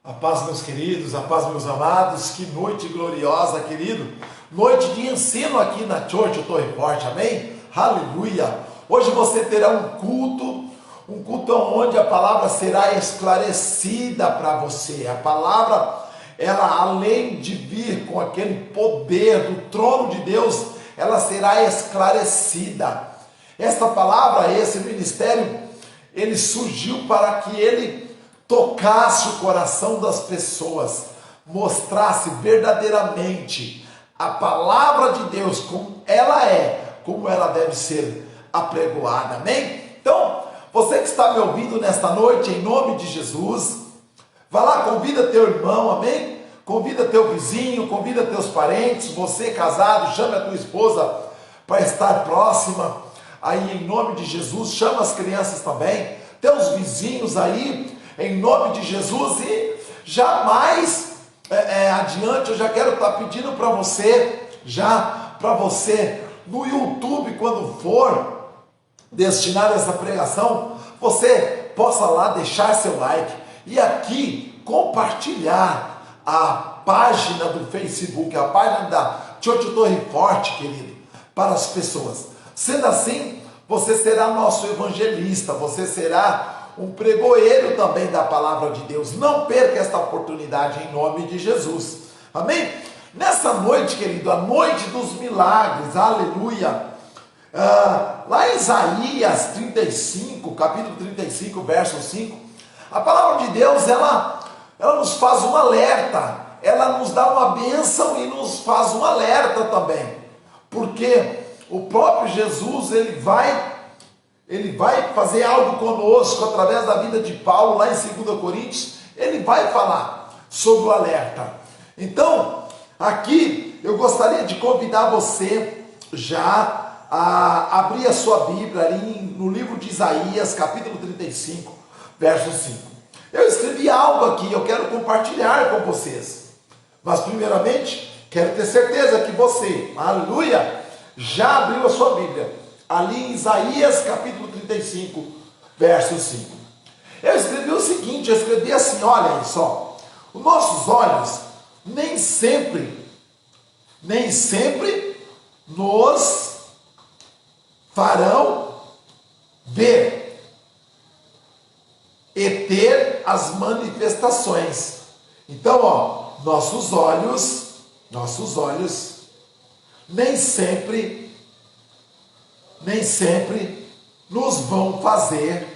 A paz, meus queridos, a paz, meus amados, que noite gloriosa, querido. Noite de ensino aqui na Church Torre Forte, amém? Aleluia! Hoje você terá um culto onde a palavra será esclarecida para você. A palavra, ela além de vir com aquele poder do trono de Deus, ela será esclarecida. Esta palavra, esse ministério, ele surgiu para que ele tocasse o coração das pessoas, mostrasse verdadeiramente a palavra de Deus como ela é, como ela deve ser apregoada, amém? Então, você que está me ouvindo nesta noite, em nome de Jesus, vá lá, convida teu irmão, amém? Convida teu vizinho, convida teus parentes, você casado, chame a tua esposa para estar próxima, aí em nome de Jesus, chama as crianças também, teus vizinhos aí, em nome de Jesus. E jamais adiante eu já quero estar pedindo para você, no YouTube, quando for destinar essa pregação, você possa lá deixar seu like e aqui compartilhar a página do Facebook, a página da Church Torre Forte, querido, para as pessoas. Sendo assim, você será nosso evangelista, você será um pregoeiro também da palavra de Deus. Não perca esta oportunidade em nome de Jesus, amém? Nessa noite, querido, a noite dos milagres, aleluia, lá em Isaías 35, capítulo 35, verso 5, a palavra de Deus, ela nos faz um alerta, ela nos dá uma bênção e nos faz um alerta também, porque o próprio Jesus, ele vai fazer algo conosco através da vida de Paulo, lá em 2 Coríntios, ele vai falar sobre o alerta. Então, aqui eu gostaria de convidar você já a abrir a sua Bíblia ali no livro de Isaías, capítulo 35, verso 5. Eu escrevi algo aqui, eu quero compartilhar com vocês, mas primeiramente, quero ter certeza que você, aleluia, já abriu a sua Bíblia ali em Isaías capítulo 35, verso 5. Eu escrevi o seguinte, eu escrevi assim, olha aí só, os nossos olhos nem sempre nos farão ver e ter as manifestações. Então, ó, nossos olhos nem sempre nos vão fazer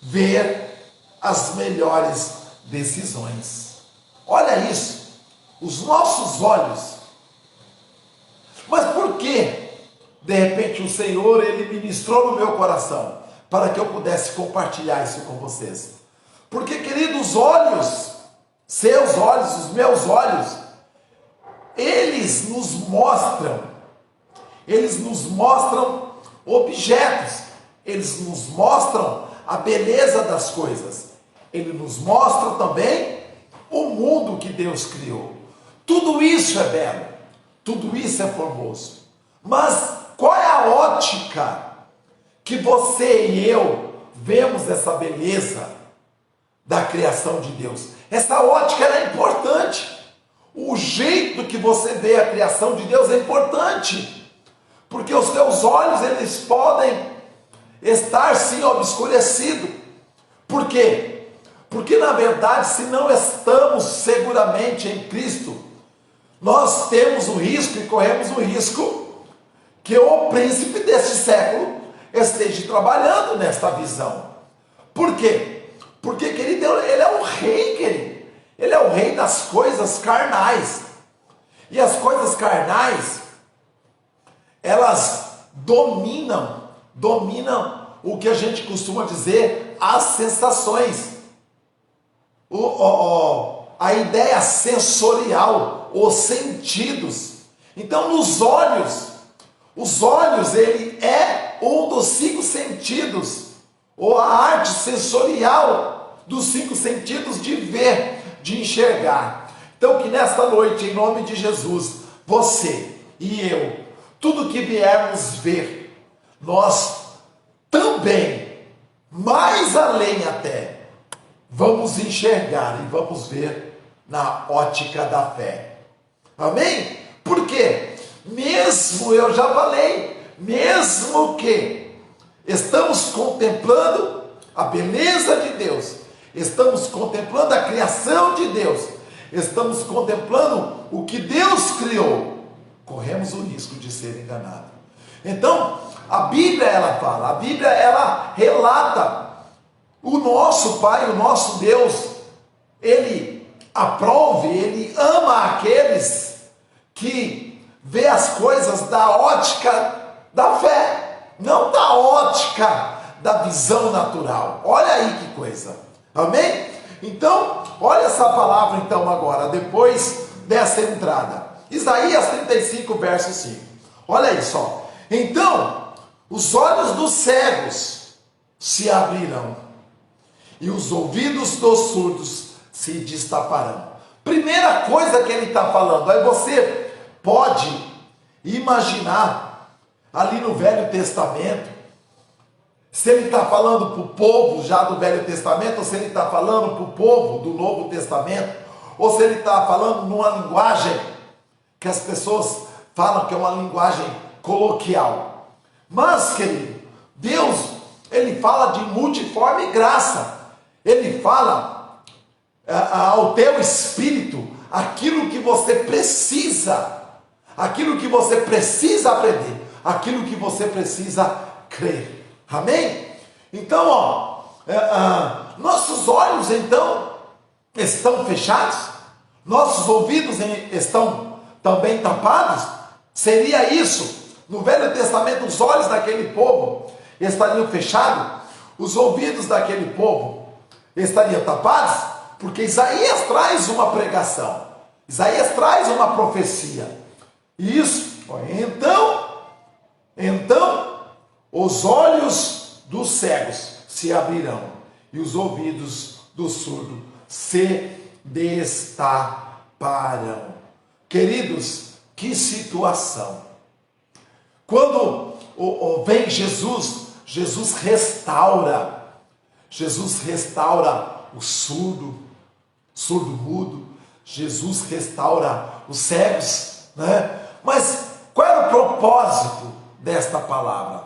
ver as melhores decisões. Olha isso, os nossos olhos. Mas por que, de repente, o Senhor, ele ministrou no meu coração para que eu pudesse compartilhar isso com vocês? Porque, queridos, olhos, seus olhos, os meus olhos, eles nos mostram objetos, eles nos mostram a beleza das coisas, ele nos mostra também o mundo que Deus criou. Tudo isso é belo, tudo isso é formoso, mas qual é a ótica que você e eu vemos essa beleza da criação de Deus? Essa ótica ela é importante, o jeito que você vê a criação de Deus é importante, porque os teus olhos, eles podem estar sim obscurecidos. Por quê? Porque na verdade, se não estamos seguramente em Cristo, nós temos o risco e corremos o risco que o príncipe deste século esteja trabalhando nesta visão. Por quê? Porque, querido, ele é o rei, querido. Ele é o rei das coisas carnais. E as coisas carnais, elas dominam o que a gente costuma dizer, as sensações, a ideia sensorial, os sentidos. Então, os olhos, ele é um dos 5 sentidos, ou a arte sensorial dos 5 sentidos de ver, de enxergar. Então, que nesta noite, em nome de Jesus, você e eu, tudo que viermos ver, nós também, mais além até, vamos enxergar e vamos ver na ótica da fé. Amém? Por quê? Mesmo, eu já falei, mesmo que estamos contemplando a beleza de Deus, estamos contemplando a criação de Deus, estamos contemplando o que Deus criou, corremos o risco de ser enganados. Então, a Bíblia ela fala, a Bíblia ela relata o nosso Pai, o nosso Deus, Ele aprove, Ele ama aqueles que vê as coisas da ótica da fé, não da ótica da visão natural. Olha aí que coisa, amém? Então, olha essa palavra então agora, depois dessa entrada, Isaías 35, verso 5, olha aí só. Então, os olhos dos cegos se abrirão, e os ouvidos dos surdos se destaparão. Primeira coisa que ele está falando, aí você pode imaginar, ali no Velho Testamento, se ele está falando para o povo já do Velho Testamento, ou se ele está falando para o povo do Novo Testamento, ou se ele está falando numa linguagem que as pessoas falam que é uma linguagem coloquial. Mas, querido, Deus, Ele fala de multiforme graça. Ele fala ao teu espírito aquilo que você precisa, aquilo que você precisa aprender, aquilo que você precisa crer. Amém? Então, nossos olhos então estão fechados, nossos ouvidos estão também tapados. Seria isso? No Velho Testamento, os olhos daquele povo estariam fechados, os ouvidos daquele povo estariam tapados, porque Isaías traz uma pregação, Isaías traz uma profecia. Isso, então os olhos dos cegos se abrirão e os ouvidos do surdo se destaparão. Queridos, que situação! Quando vem Jesus, Jesus restaura o surdo mudo, Jesus restaura os cegos, né? Mas qual era o propósito desta palavra?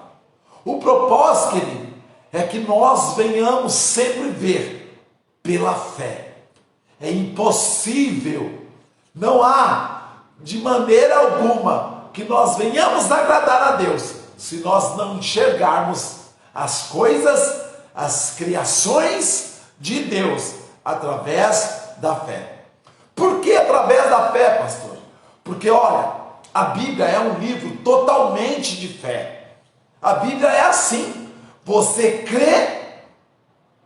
O propósito, querido, é que nós venhamos sempre ver pela fé. É impossível, não há de maneira alguma que nós venhamos agradar a Deus se nós não enxergarmos as coisas, as criações de Deus através da fé. Por que através da fé, pastor? Porque olha, a Bíblia é um livro totalmente de fé. A Bíblia é assim: você crê,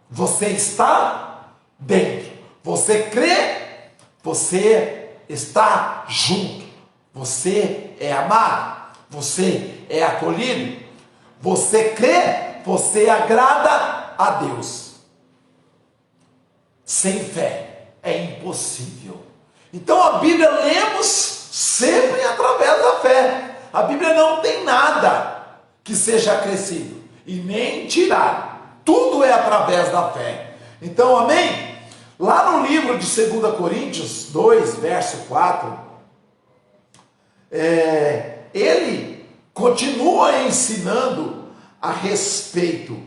você está dentro. Você crê, você está junto. Você é amado, você é acolhido. Você crê, você agrada a Deus. Sem fé é impossível. Então a Bíblia lemos sempre através da fé. A Bíblia não tem nada que seja acrescido e nem tirado. Tudo é através da fé. Então, amém? Lá no livro de 2 Coríntios 2, verso 4, ele continua ensinando a respeito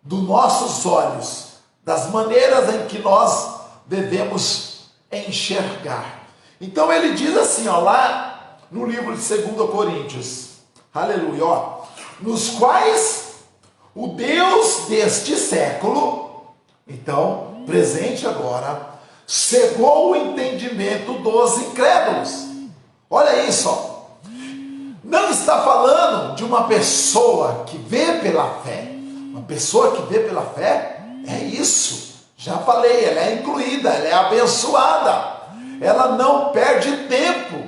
dos nossos olhos, das maneiras em que nós devemos enxergar. Então ele diz assim, ó, lá no livro de 2 Coríntios, aleluia, ó, nos quais o Deus deste século, então, presente agora, cegou o entendimento dos incrédulos. Olha isso, ó. Não está falando de uma pessoa que vê pela fé. Uma pessoa que vê pela fé é isso. Já falei, ela é incluída, ela é abençoada. Ela não perde tempo.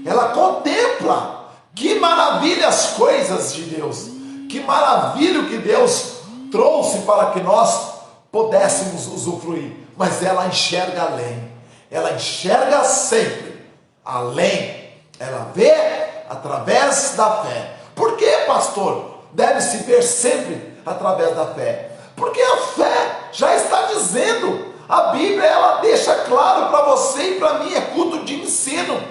Ela contempla. Que maravilha as coisas de Deus. Que maravilha o que Deus trouxe para que nós pudéssemos usufruir. Mas ela enxerga além. Ela enxerga sempre além. Ela vê através da fé. Por que, pastor? Deve-se ver sempre através da fé. Porque a fé já está A Bíblia, ela deixa claro para você e para mim, é culto de ensino.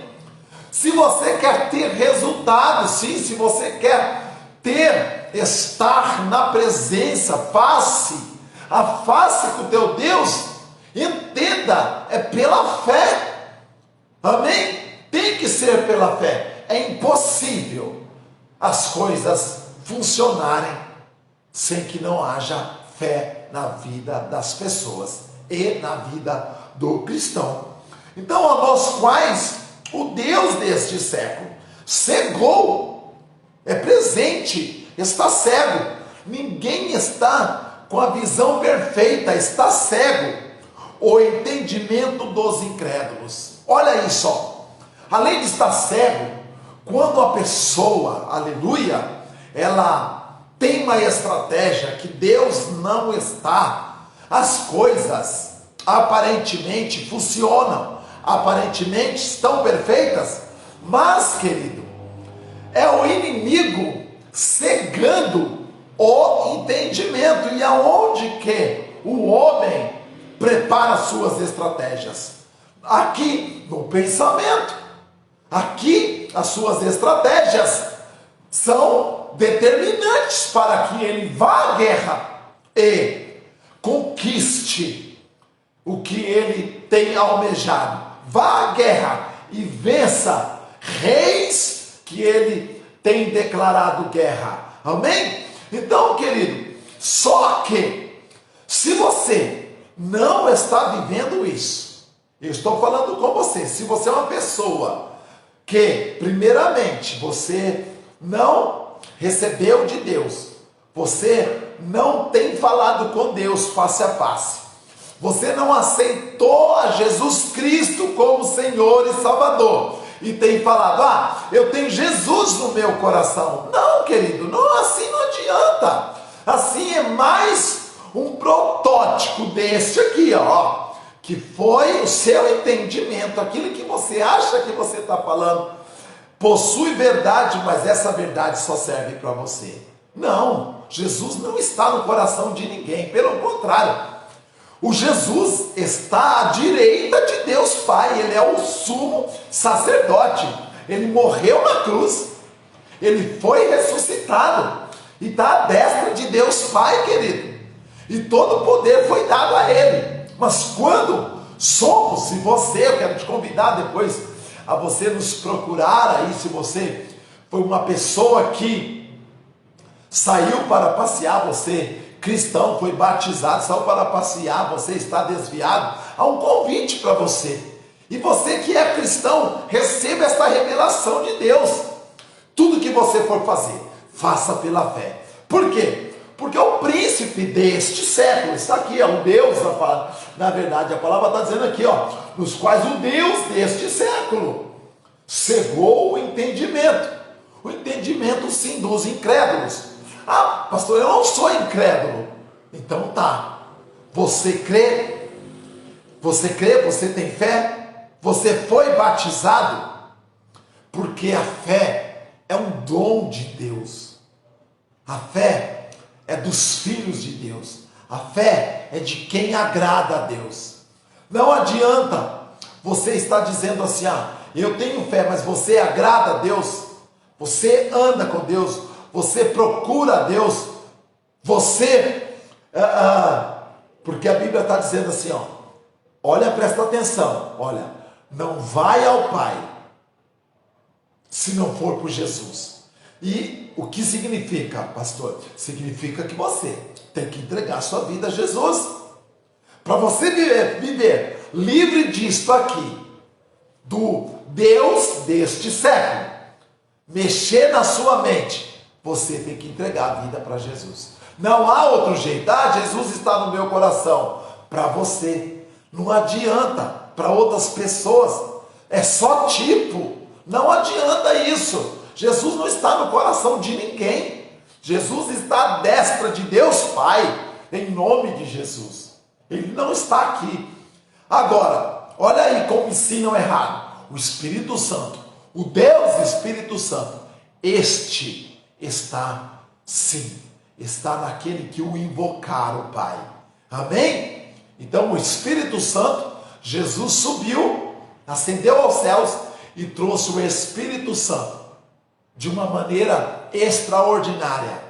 Se você quer ter resultados, sim, se você quer estar na presença, face a face com o teu Deus, entenda, é pela fé. Amém? Tem que ser pela fé. É impossível as coisas funcionarem sem que não haja fé na vida das pessoas e na vida do cristão. Então, a nós quais o Deus deste século cegou, é presente, está cego. Ninguém está com a visão perfeita, está cego. O entendimento dos incrédulos. Olha aí só, além de estar cego, quando a pessoa, aleluia, ela tem uma estratégia que Deus não está, as coisas aparentemente funcionam, aparentemente estão perfeitas, mas, querido, é o inimigo cegando o entendimento. E aonde que o homem prepara suas estratégias? Aqui no pensamento. Aqui as suas estratégias são determinantes para que ele vá à guerra e conquiste o que ele tem almejado. Vá à guerra e vença reis que ele tem declarado guerra. Amém? Então, querido, só que se você não está vivendo isso, eu estou falando com você, se você é uma pessoa que, primeiramente, você não recebeu de Deus, você não tem falado com Deus face a face, você não aceitou a Jesus Cristo como Senhor e Salvador, e tem falado, eu tenho Jesus no meu coração. Não, querido, não, assim não adianta. Assim é mais um protótipo desse aqui, ó, que foi o seu entendimento, aquilo que você acha que você está falando, possui verdade, mas essa verdade só serve para você. Não, Jesus não está no coração de ninguém, pelo contrário, o Jesus está à direita de Deus Pai, ele é o sumo sacerdote, ele morreu na cruz, ele foi ressuscitado, e está à destra de Deus Pai, querido, e todo o poder foi dado a ele. Mas quando somos, se você, eu quero te convidar depois a você nos procurar aí, se você foi uma pessoa que saiu para passear, você cristão, foi batizado, saiu para passear, você está desviado, há um convite para você. E você que é cristão, receba esta revelação de Deus. Tudo que você for fazer, faça pela fé. Por quê? Porque o príncipe deste século está aqui, é o Deus, na verdade a palavra está dizendo aqui, ó, nos quais o Deus deste século cegou o entendimento sim dos incrédulos. Pastor, eu não sou incrédulo. Então tá, você crê, você tem fé, você foi batizado, porque a fé é um dom de Deus, a fé é dos filhos de Deus, a fé é de quem agrada a Deus. Não adianta você estar dizendo assim, eu tenho fé, mas você agrada a Deus, você anda com Deus, você procura a Deus, você, porque a Bíblia está dizendo assim, olha, presta atenção, olha, não vai ao Pai, se não for por Jesus. E o que significa, pastor? Significa que você tem que entregar sua vida a Jesus, para você viver livre disto aqui, do Deus deste século, mexer na sua mente, você tem que entregar a vida para Jesus. Não há outro jeito. Jesus está no meu coração. Para você, não adianta. Para outras pessoas, é só tipo. Não adianta isso. Jesus não está no coração de ninguém. Jesus está à destra de Deus Pai, em nome de Jesus. Ele não está aqui. Agora, olha aí como ensinam errado. O Espírito Santo, o Deus Espírito Santo, este está naquele que o invocar o Pai. Amém? Então o Espírito Santo, Jesus subiu, ascendeu aos céus e trouxe o Espírito Santo de uma maneira extraordinária.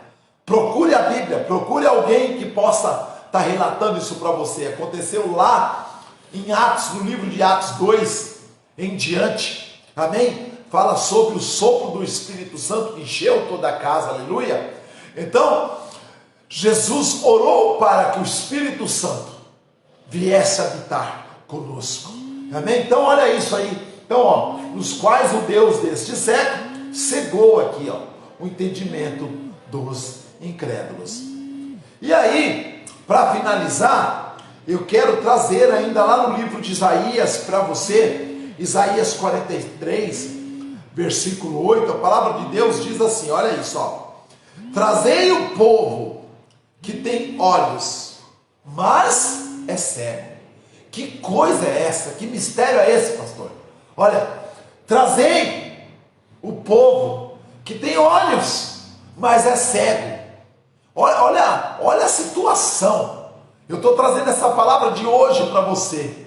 Procure a Bíblia, procure alguém que possa estar relatando isso para você. Aconteceu lá em Atos, no livro de Atos 2 em diante, amém? Fala sobre o sopro do Espírito Santo que encheu toda a casa, aleluia. Então Jesus orou para que o Espírito Santo viesse habitar conosco, amém? Então olha isso aí. Então, nos quais o Deus deste século cegou aqui, o entendimento dos incrédulos. E aí, para finalizar, eu quero trazer ainda lá no livro de Isaías para você, Isaías 43, versículo 8, a palavra de Deus diz assim, olha isso, trazei o povo que tem olhos, mas é cego. Que coisa é essa? Que mistério é esse, pastor? Olha, trazei o povo que tem olhos, mas é cego. Olha a situação. Eu estou trazendo essa palavra de hoje para você.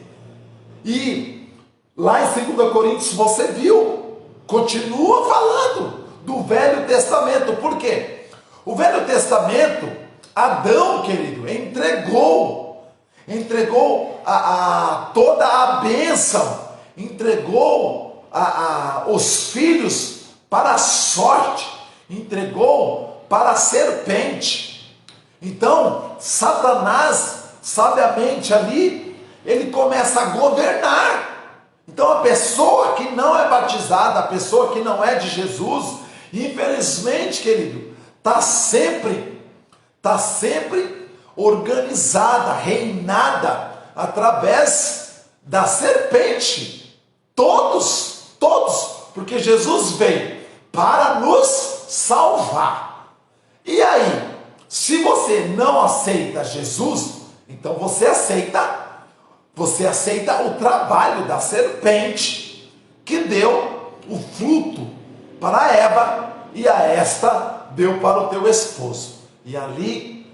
E lá em 2 Coríntios você viu, continua falando do Velho Testamento. Por quê? O Velho Testamento, Adão, querido, entregou toda a bênção, entregou os filhos para a sorte, entregou para a serpente. Então Satanás, sabiamente ali, ele começa a governar. Então a pessoa que não é batizada, a pessoa que não é de Jesus, infelizmente, querido, está sempre organizada, reinada através da serpente. Todos, porque Jesus veio para nos salvar. E aí, se você não aceita Jesus, então você aceita o trabalho da serpente que deu o fruto para Eva e a esta deu para o teu esposo. E ali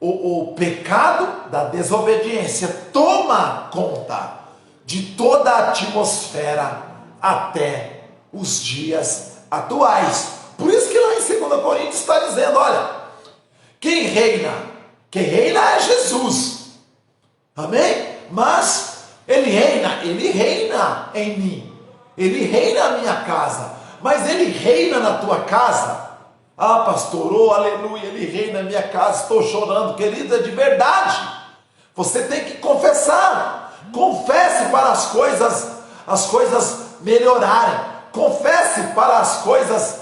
o pecado da desobediência toma conta de toda a atmosfera até os dias atuais. Por isso que lá em 2 Coríntios está dizendo, olha, quem reina é Jesus, amém? Mas ele reina em mim, ele reina na minha casa, mas ele reina na tua casa? Ah, pastor, oh, aleluia, ele reina na minha casa, estou chorando, querida, de verdade. Você tem que confessar, confesse para as coisas melhorarem, confesse para as coisas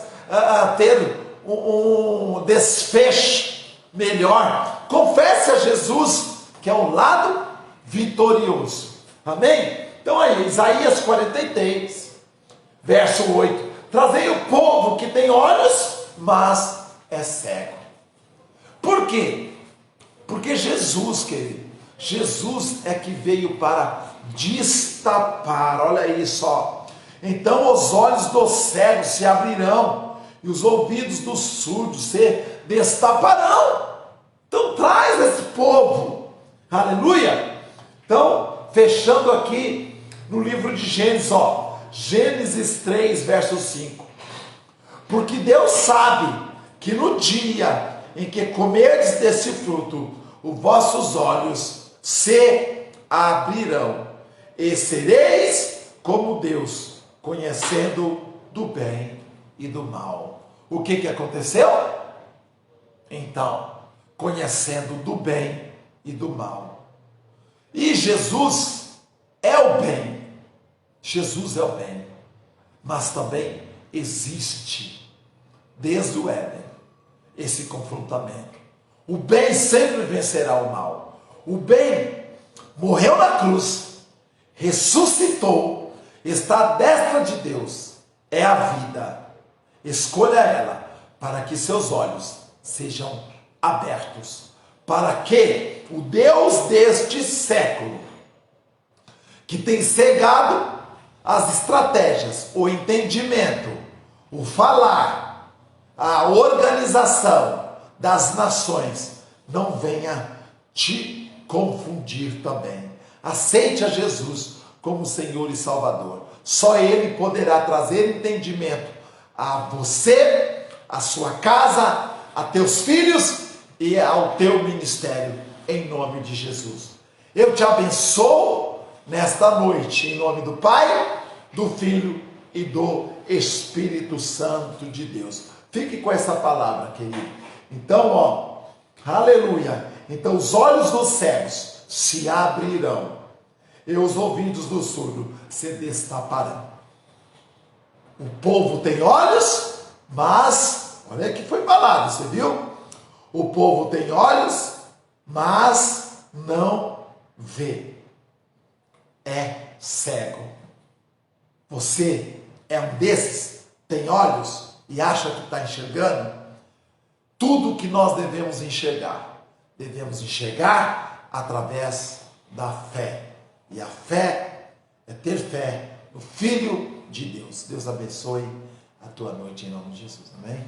ter um desfecho melhor. Confesse a Jesus, que é o lado vitorioso, amém? Então aí, Isaías 43, verso 8, trazei o povo que tem olhos, mas é cego. Por quê? Porque Jesus, querido, Jesus é que veio para destapar, olha isso, então os olhos dos cegos se abrirão, e os ouvidos dos surdos se destaparão. Então traz esse povo, aleluia. Então, fechando aqui no livro de Gênesis, Gênesis 3, verso 5. Porque Deus sabe que no dia em que comerdes desse fruto, os vossos olhos se abrirão, e sereis como Deus, conhecendo do bem e do mal. O que aconteceu? Então, conhecendo do bem e do mal. E Jesus é o bem. Jesus é o bem. Mas também existe, desde o Éden, esse confrontamento. O bem sempre vencerá o mal. O bem morreu na cruz, ressuscitou, está à destra de Deus, é a vida. Escolha ela, para que seus olhos sejam abertos, para que o Deus deste século, que tem cegado as estratégias, o entendimento, o falar, a organização das nações, não venha te confundir também. Aceite a Jesus como Senhor e Salvador. Só Ele poderá trazer entendimento a você, a sua casa, a teus filhos e ao teu ministério, em nome de Jesus. Eu te abençoo nesta noite, em nome do Pai, do Filho e do Espírito Santo de Deus. Fique com essa palavra, querido. Então, aleluia. Então os olhos dos cegos se abrirão e os ouvidos do surdo se destaparão. O povo tem olhos, mas, olha que foi falado, você viu? O povo tem olhos, mas não vê. É cego. Você é um desses? Tem olhos e acha que está enxergando? Tudo que nós devemos enxergar através da fé. E a fé é ter fé no Filho de Deus. Deus abençoe a tua noite em nome de Jesus. Amém?